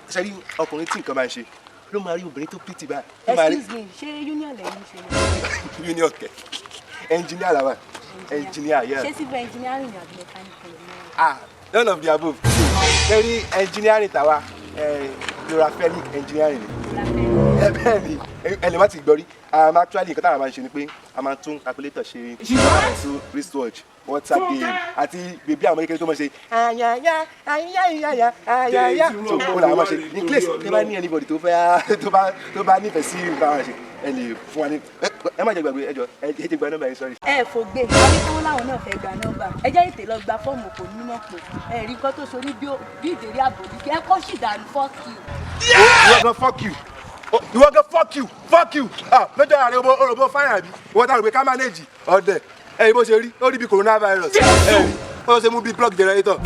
ṣe rí ọkùnrin tí nǹkan máa ń ṣe ló máa rí obìnrin tó pretty báyìí. Excuse me, ṣé union lẹ́yìn ṣe ni? Union kẹ engineer làwọn engineer yẹ. Ṣé civil engineering àbí mechanical engineering? None of the above. Ṣé rí engineering tàwa chlorophenic engineering ni. Bẹ́ẹ̀ ni ẹ lè má ti gbọ́ rí. Actually nǹkan táwọn máa ń ṣe ni pé a máa tún calculator ṣe wristwatch WhatsApp game àti bèbí àwọn kékeré tó máa ṣe ayaya ayaya ayaya tó kó làwọn máa ṣe in case tẹ́ bá ní anybody tó bá nífẹ̀ẹ́ sí nǹkan àwọn ṣe ẹ lè fún wa ní ẹ má jẹ gbàgbé ẹjọ ẹ jẹ gba nọ́mbà yẹn sọrí. Ẹ fò gbé akíkówó làwọn náà fẹ́ gba nọ́mbà ẹ jẹ́ ètè lọ gba fọ́ọ̀mù kò ní mọ̀ pé ẹ rí nǹkan tó so ní bí ìdérí àbòdì kí ẹ kọ́ sì dànù fuck you. Ìwọ gan fuck you ìwọ gan fuck you lọ́jọ́ ààrẹ òròbó fáyà bí ìwọ táwọn ìwé ká manage ọ̀dẹ̀ ẹ bó ṣe rí ó rí bí coronavirus ẹ rí ó ṣe mú bí plug generator.